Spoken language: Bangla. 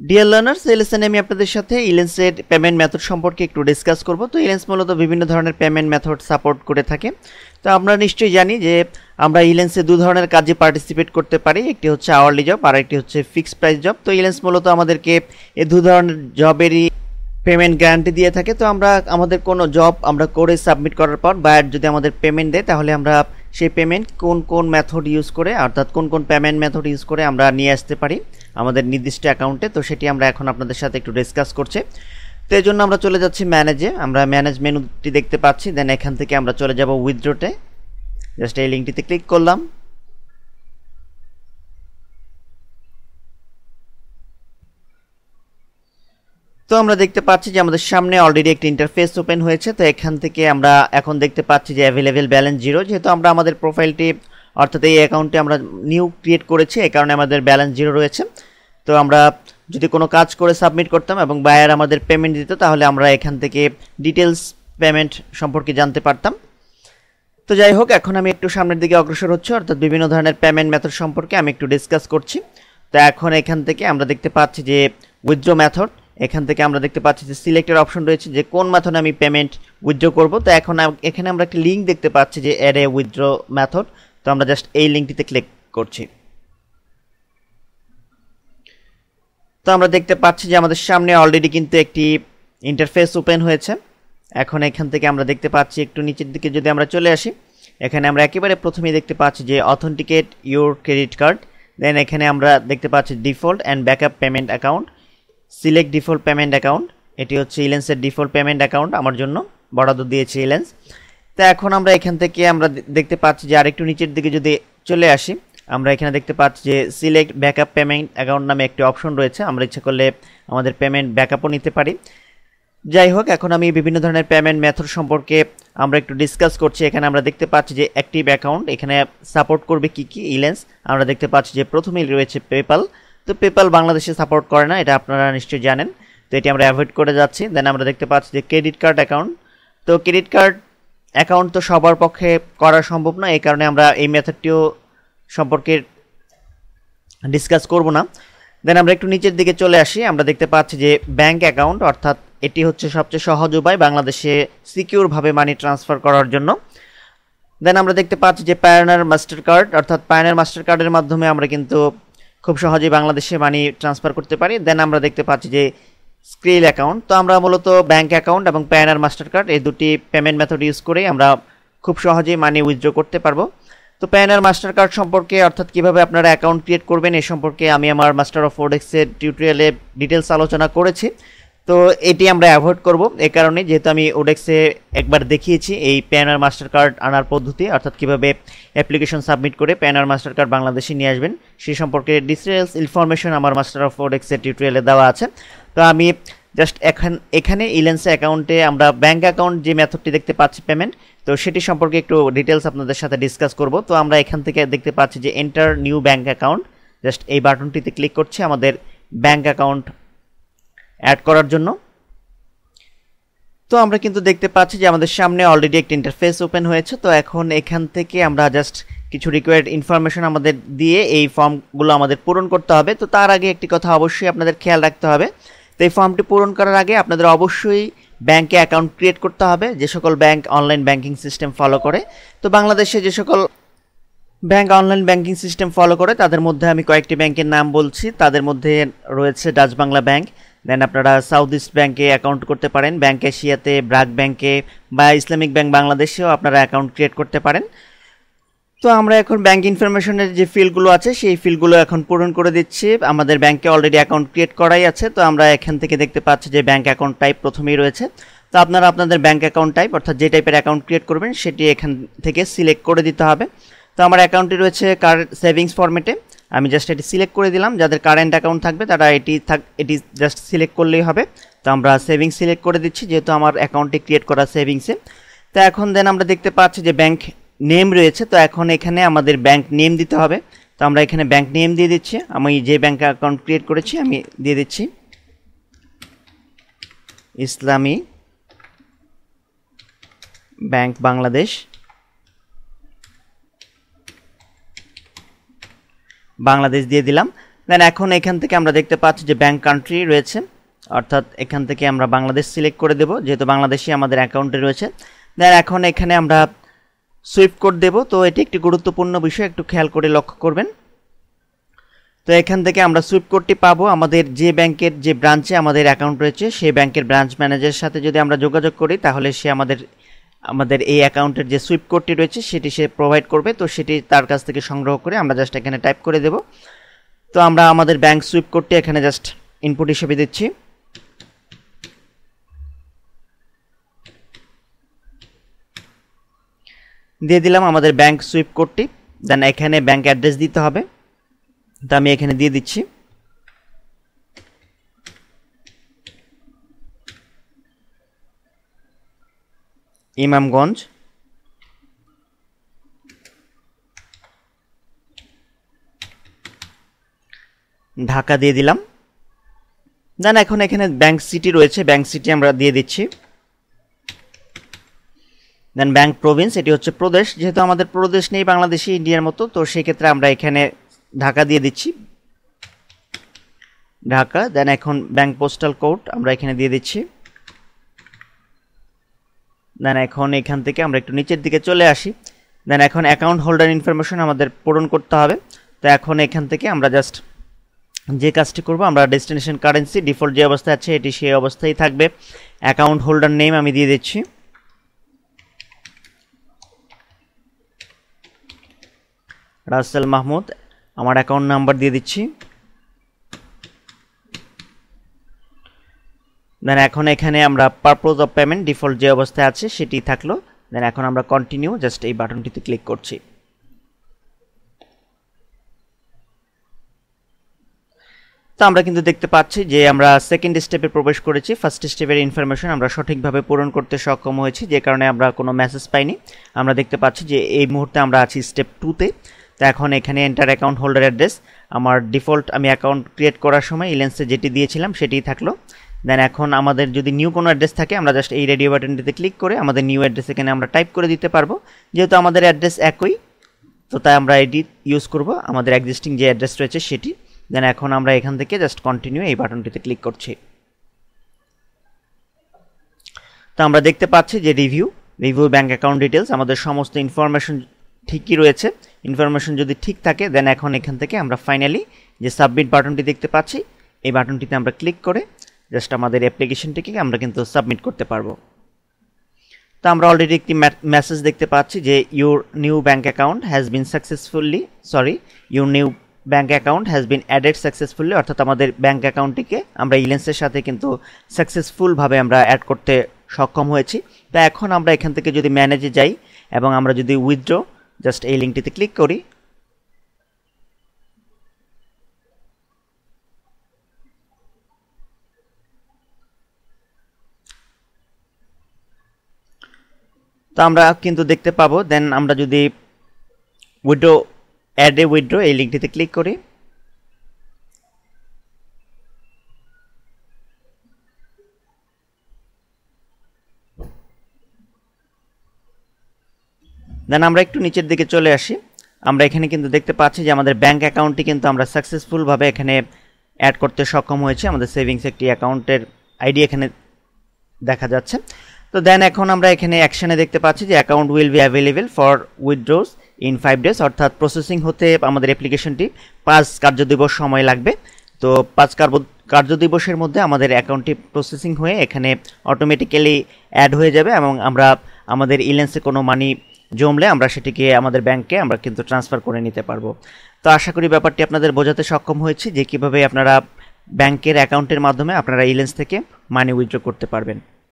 ডিয়ার লার্নার্স, এই লেসনে আমি আপনাদের সাথে ইলেন্সের পেমেন্ট মেথড সম্পর্কে একটু ডিসকাস করব। তো ইলেন্স মূলত বিভিন্ন ধরনের পেমেন্ট মেথড সাপোর্ট করে থাকে। তো আমরা নিশ্চয়ই জানি যে আমরা ইলেন্সে দু ধরনের কাজে পার্টিসিপেট করতে পারি, একটি হচ্ছে আওয়ারলি জব আর একটি হচ্ছে ফিক্সড প্রাইস জব। তো ইলেন্স মূলত আমাদেরকে এই দু ধরনের জবেরই পেমেন্ট গ্যারান্টি দিয়ে থাকে। তো আমরা আমাদের কোনো জব আমরা করে সাবমিট করার পর বায়ার যদি আমাদের পেমেন্ট দেয়, তাহলে আমরা সেই পেমেন্ট কোন কোন মেথড ইউজ করে, অর্থাৎ কোন কোন পেমেন্ট মেথড ইউজ করে আমরা নিয়ে আসতে পারি আমাদের নির্দিষ্ট অ্যাকাউন্টে। তো সেটি আমরা এখন আপনাদের সাথে একটু ডিসকাস করছি। তো এই জন্য আমরা চলে যাচ্ছি ম্যানেজে, আমরা ম্যানেজ মেনুটি দেখতে পাচ্ছি। দেন এখান থেকে আমরা চলে যাব উইথড্রোতে, জাস্ট এই লিঙ্কটিতে ক্লিক করলাম। তো আমরা দেখতে পাচ্ছি যে আমাদের সামনে অলরেডি একটি ইন্টারফেস ওপেন হয়েছে। তো এখান থেকে আমরা এখন দেখতে পাচ্ছি যে অ্যাভেলেবেল ব্যালেন্স জিরো, যেহেতু আমরা আমাদের প্রোফাইলটি অর্থাৎ এই অ্যাকাউন্টটি আমরা নিউ ক্রিয়েট করেছি, এই কারণে আমাদের ব্যালেন্স জিরো রয়েছে। তো আমরা যদি কোনো কাজ করে সাবমিট করতাম এবং বায়ার আমাদের পেমেন্ট দিত, তাহলে আমরা এখান থেকে ডিটেলস পেমেন্ট সম্পর্কে জানতে পারতাম। তো যাই হোক, এখন আমি একটু সামনের দিকে অগ্রসর হচ্ছি, অর্থাৎ বিভিন্ন ধরনের পেমেন্ট মেথড সম্পর্কে আমি একটু ডিসকাস করছি। তো এখন এখান থেকে আমরা দেখতে পাচ্ছি যে উইথড্র মেথড, এখান থেকে আমরা দেখতে পাচ্ছি যে সিলেক্টের অপশন রয়েছে যে কোন মেথডে আমি পেমেন্ট উইথড্র করব। তো এখন এখানে আমরা একটা লিঙ্ক দেখতে পাচ্ছি যে অ্যাড এ উইথড্র মেথড। তো আমরা জাস্ট এই লিঙ্কটিতে ক্লিক করছি। তো আমরা দেখতে পাচ্ছি যে আমাদের সামনে অলরেডি কিন্তু একটি ইন্টারফেস ওপেন হয়েছে। এখন এখান থেকে আমরা দেখতে পাচ্ছি একটু নিচের দিকে যদি আমরা চলে আসি, এখানে আমরা একেবারে প্রথমেই দেখতে পাচ্ছি যে অথেন্টিকেট ইউর ক্রেডিট কার্ড। দেন এখানে আমরা দেখতে পাচ্ছি default and backup payment account, select default payment account. এটি হচ্ছে ইলেন্সের ডিফল্ট পেমেন্ট অ্যাকাউন্ট, আমার জন্য বরাদ্দ দিয়েছে ইলেন্স। তো এখন আমরা এখান থেকে আমরা দেখতে পাচ্ছি যে আরেকটু নিচের দিকে যদি চলে আসি, আমরা এখানে দেখতে পাচ্ছি যে সিলেক্ট ব্যাকআপ পেমেন্ট অ্যাকাউন্ট নামে একটি অপশন রয়েছে। আমরা ইচ্ছা করলে আমাদের পেমেন্ট ব্যাকআপও নিতে পারি। যাই হোক, এখন আমি বিভিন্ন ধরনের পেমেন্ট মেথড সম্পর্কে আমরা একটু ডিসকাস করছি। এখানে আমরা দেখতে পাচ্ছি যে অ্যাক্টিভ অ্যাকাউন্ট এখানে সাপোর্ট করবে কি কি ইলেন্স। আমরা দেখতে পাচ্ছি যে প্রথমেই রয়েছে পেপ্যাল। তো পেপ্যাল বাংলাদেশে সাপোর্ট করে না, এটা আপনারা নিশ্চয়ই জানেন। তো এটি আমরা অ্যাভয়েড করে যাচ্ছি। দেন আমরা দেখতে পাচ্ছি যে ক্রেডিট কার্ড অ্যাকাউন্ট। তো ক্রেডিট কার্ড অ্যাকাউন্ট তো সবার পক্ষে করা সম্ভব না, এই কারণে আমরা এই মেথডটিও সম্পর্কে ডিসকাস করব না। দেন আমরা একটু নিচের দিকে চলে আসি, আমরা দেখতে পাচ্ছি যে ব্যাংক অ্যাকাউন্ট, অর্থাৎ এটি হচ্ছে সবচেয়ে সহজ উপায় বাংলাদেশে সিকিউরভাবে মানি ট্রান্সফার করার জন্য। দেন আমরা দেখতে পাচ্ছি যে পায়োনিয়ার মাস্টার কার্ড, অর্থাৎ পায়োনিয়ার মাস্টার কার্ডের মাধ্যমে আমরা কিন্তু খুব সহজেই বাংলাদেশে মানি ট্রান্সফার করতে পারি। দেন আমরা দেখতে পাচ্ছি যে স্ক্রিল অ্যাকাউন্ট। তো আমরা মূলত ব্যাংক অ্যাকাউন্ট এবং পায়োনিয়ার মাস্টার কার্ড এই দুটি পেমেন্ট মেথড ইউজ করেই আমরা খুব সহজেই মানি উইথড্র করতে পারবো। তো পায়োনিয়ার মাস্টার কার্ড সম্পর্কে, অর্থাৎ কীভাবে আপনারা অ্যাকাউন্ট ক্রিয়েট করবেন এই সম্পর্কে আমি আমার মাস্টার অফ ওডেক্সের টিউটোরিয়ালে ডিটেলস আলোচনা করেছি। তো এটি আমরা অ্যাভয়েড করব এই কারণে, যেহেতু আমি ওডেক্সে একবার দেখিয়েছি এই পায়োনিয়ার মাস্টার কার্ড আনার পদ্ধতি, অর্থাৎ কীভাবে অ্যাপ্লিকেশন সাবমিট করে পায়োনিয়ার মাস্টার কার্ড বাংলাদেশে নিয়ে আসবেন সেই সম্পর্কে ডিটেলস ইনফরমেশন আমার মাস্টার অফ ওডেক্সের টিউটোরিয়ালে দেওয়া আছে। তো আমি জাস্ট এখানে ইলেন্স অ্যাকাউন্টে আমরা ব্যাঙ্ক অ্যাকাউন্ট যে মেথডটি দেখতে পাচ্ছি পেমেন্ট, তো সেটি সম্পর্কে একটু ডিটেলস আপনাদের সাথে ডিসকাস করব। তো আমরা এখান থেকে দেখতে পাচ্ছি যে enter new bank account, just এই বাটনটিতে ক্লিক করছি আমাদের ব্যাঙ্ক অ্যাকাউন্ট অ্যাড করার জন্য। তো আমরা কিন্তু দেখতে পাচ্ছি যে আমাদের সামনে অলরেডি একটি ইন্টারফেস ওপেন হয়েছে। তো এখন এখান থেকে আমরা জাস্ট কিছু রিকোয়ার্ড ইনফরমেশন আমাদের দিয়ে এই ফর্মগুলো আমাদের পূরণ করতে হবে। তো তার আগে একটি কথা অবশ্যই আপনাদের খেয়াল রাখতে হবে, তো এই ফর্মটি পূরণ করার আগে আপনাদের অবশ্যই ব্যাংকে অ্যাকাউন্ট ক্রিয়েট করতে হবে, যে সকল bank online banking system follow করে। তো বাংলাদেশে যে সকল bank online banking system follow করে তাদের মধ্যে আমি কয়েকটি ব্যাংকের নাম বলছি। তাদের মধ্যে রয়েছে ডাচ বাংলা ব্যাংক, দেন আপনারা সাউথ ইস্ট ব্যাংকে অ্যাকাউন্ট করতে পারেন, ব্যাংক এশিয়াতে, ব্র্যাক ব্যাংকে বা ইসলামিক ব্যাংক বাংলাদেশেও আপনারা অ্যাকাউন্ট ক্রিয়েট করতে পারেন। তো আমরা এখন ব্যাংক ইনফরমেশনের যে ফিল্ডগুলো আছে সেই ফিল্ডগুলো এখন পূরণ করে দিচ্ছি। আমাদের ব্যাংকে অলরেডি অ্যাকাউন্ট ক্রিয়েট করাই আছে। তো আমরা এখান থেকে দেখতে পাচ্ছি যে ব্যাংক অ্যাকাউন্ট টাইপ প্রথমেই রয়েছে। তো আপনারা আপনাদের ব্যাংক অ্যাকাউন্ট টাইপ, অর্থাৎ যে টাইপের অ্যাকাউন্ট ক্রিয়েট করবেন সেটি এখান থেকে সিলেক্ট করে দিতে হবে। তো আমার অ্যাকাউন্টটি রয়েছে সেভিংস ফরম্যাটে, আমি জাস্ট এটি সিলেক্ট করে দিলাম। যাদের কারেন্ট অ্যাকাউন্ট থাকবে তারা এটি জাস্ট সিলেক্ট করলেই হবে। তো আমরা সেভিংস সিলেক্ট করে দিচ্ছি, যেহেতু আমার অ্যাকাউন্টটি ক্রিয়েট করা সেভিংসে। তো এখন দেন আমরা দেখতে পাচ্ছি যে ব্যাংক নেম রয়েছে। তো এখন এখানে আমাদের ব্যাংক নেম দিতে হবে। তো আমরা এখানে ব্যাংক নেম দিয়ে দিচ্ছি, আমি যে ব্যাংক অ্যাকাউন্ট ক্রিয়েট করেছি আমি দিয়ে দিচ্ছি ইসলামী ব্যাংক বাংলাদেশ। বাংলাদেশ দিয়ে দিলাম। দেন এখন এখান থেকে আমরা দেখতে পাচ্ছি যে ব্যাংক কান্ট্রি রয়েছে, অর্থাৎ এখান থেকে আমরা বাংলাদেশ সিলেক্ট করে দেব, যেহেতু বাংলাদেশই আমাদের অ্যাকাউন্টে রয়েছে। দেন এখন এখানে আমরা সুইফট কোড দেব। তো এটি একটি গুরুত্বপূর্ণ বিষয়, একটু খেয়াল করে লক্ষ্য করবেন। তো এখান থেকে আমরা সুইফট কোডটি পাবো আমাদের যে ব্যাংকের যে ব্রাঞ্চে আমাদের অ্যাকাউন্ট রয়েছে সেই ব্যাংকের ব্রাঞ্চ ম্যানেজারের সাথে যদি আমরা যোগাযোগ করি, তাহলে সে আমাদের এই অ্যাকাউন্টের যে সুইফট কোডটি রয়েছে সেটি সে প্রোভাইড করবে। তো সেটি তার কাছ থেকে সংগ্রহ করে আমরা জাস্ট এখানে টাইপ করে দেব। তো আমরা আমাদের ব্যাংক সুইফট কোডটি এখানে জাস্ট ইনপুট হিসেবে দিচ্ছি। দিয়ে দিলাম আমাদের ব্যাংক সুইফট কোডটি। দেন এখানে ব্যাংক অ্যাড্রেস দিতে হবে, তো আমি এখানে দিয়ে দিচ্ছি। ইমামগঞ্জ, ঢাকা দিয়ে দিলাম। দেন এখন এখানে ব্যাংক সিটি রয়েছে, ব্যাংক সিটি আমরা দিয়ে দিচ্ছি। দেন ব্যাংক প্রভিন্স, এটি হচ্ছে প্রদেশ, যেহেতু আমাদের প্রদেশ নেই বাংলাদেশি ইন্ডিয়ার মতো, তো সেই ক্ষেত্রে আমরা এখানে ঢাকা দিয়ে দিচ্ছি, ঢাকা। দেন এখন ব্যাংক পোস্টাল কোড আমরা এখানে দিয়ে দিচ্ছি। দেন এখন এখান থেকে আমরা একটু নিচের দিকে চলে আসি। দেন এখন অ্যাকাউন্ট হোল্ডার ইনফরমেশন আমাদের পূরণ করতে হবে। তো এখন এখান থেকে আমরা জাস্ট যে কাজটি করব, আমরা ডেস্টিনেশন কারেন্সি ডিফল্ট যে অবস্থায় আছে এটি সেই অবস্থায় থাকবে। অ্যাকাউন্ট হোল্ডার নেম আমি দিয়ে দিচ্ছি, রাসেল মাহমুদ। আমার অ্যাকাউন্ট নাম্বার দিয়ে দিচ্ছি। দেন এখন এখানে আমরা পারপোজ অফ পেমেন্ট ডিফল্ট যে অবস্থায় আছে সেটি থাকলো। দেন এখন আমরা কন্টিনিউ জাস্ট এই বাটনটিতে ক্লিক করছি। তো আমরা কিন্তু দেখতে পাচ্ছি যে আমরা সেকেন্ড স্টেপে প্রবেশ করেছি। ফার্স্ট স্টেপের ইনফরমেশন আমরা সঠিকভাবে পূরণ করতে সক্ষম হয়েছি, যে কারণে আমরা কোনো মেসেজ পাইনি। আমরা দেখতে পাচ্ছি যে এই মুহূর্তে আমরা আছি স্টেপ 2-তে। তো এখন এখানে এন্টার অ্যাকাউন্ট হোল্ডার অ্যাড্রেস, আমার ডিফল্ট আমি অ্যাকাউন্ট ক্রিয়েট করার সময় ইলেন্সে যেটি দিয়েছিলাম সেটিই থাকলো। দেন এখন আমাদের যদি নিউ কোনো অ্যাড্রেস থাকে, আমরা জাস্ট এই রেডিও বাটনটিতে ক্লিক করে আমাদের নিউ অ্যাড্রেস এখানে আমরা টাইপ করে দিতে পারবো। যেহেতু আমাদের অ্যাড্রেস একই, তো তাই আমরা এটি ইউজ করব আমাদের এক্সিস্টিং যে অ্যাড্রেস রয়েছে সেটি। দেন এখন আমরা এখান থেকে জাস্ট কন্টিনিউ এই বাটনটিতে ক্লিক করছি। তো আমরা দেখতে পাচ্ছি যে রিভিউ ব্যাংক অ্যাকাউন্ট ডিটেলস, আমাদের সমস্ত ইনফরমেশন ঠিকই রয়েছে। ইনফরমেশন যদি ঠিক থাকে, দেন এখন এখান থেকে আমরা ফাইনালি যে সাবমিট বাটনটি দেখতে পাচ্ছি, এই বাটনটিতে আমরা ক্লিক করে জাস্ট আমাদের অ্যাপ্লিকেশনটিকে আমরা কিন্তু সাবমিট করতে পারবো। তো আমরা অলরেডি একটি মেসেজ দেখতে পাচ্ছি যে your new bank account has been added successfully, অর্থাৎ আমাদের ব্যাংক অ্যাকাউন্টটিকে আমরা ইলেন্সের সাথে কিন্তু সাকসেসফুলভাবে আমরা অ্যাড করতে সক্ষম হয়েছি। তো এখন আমরা এখান থেকে যদি ম্যানেজে যাই এবং আমরা যদি উইথড্র জাস্ট এই লিঙ্কটিতে ক্লিক করি, তো আমরা কিন্তু দেখতে পাবো। দেন আমরা যদি অ্যাড এ উইথড্র এই লিঙ্কটিতে ক্লিক করি, দেন আমরা একটু নিচের দিকে চলে আসি। আমরা এখানে কিন্তু দেখতে পাচ্ছি যে আমাদের ব্যাংক অ্যাকাউন্টটি কিন্তু আমরা সাকসেসফুলভাবে এখানে অ্যাড করতে সক্ষম হয়েছে। আমাদের সেভিংস একটি অ্যাকাউন্টের আইডি এখানে দেখা যাচ্ছে। তো দেন এখন আমরা এখানে অ্যাকশনে দেখতে পাচ্ছি যে account will be available for withdraws in 5 days, অর্থাৎ প্রসেসিং হতে আমাদের অ্যাপ্লিকেশনটি 5 কার্যদিবস সময় লাগবে। তো 5 কার্যদিবসের মধ্যে আমাদের অ্যাকাউন্টটি প্রসেসিং হয়ে এখানে অটোমেটিক্যালি অ্যাড হয়ে যাবে এবং আমরা আমাদের ইলেন্সে কোনো মানি জমলে আমরা সেটিকে আমাদের ব্যাংকে আমরা কিন্তু ট্রান্সফার করে নিতে পারবো। তো আশা করি ব্যাপারটি আপনাদের বোঝাতে সক্ষম হয়েছি যে কীভাবে আপনারা ব্যাংকের অ্যাকাউন্টের মাধ্যমে আপনারা ইলেন্স থেকে মানি উইথড্র করতে পারবেন।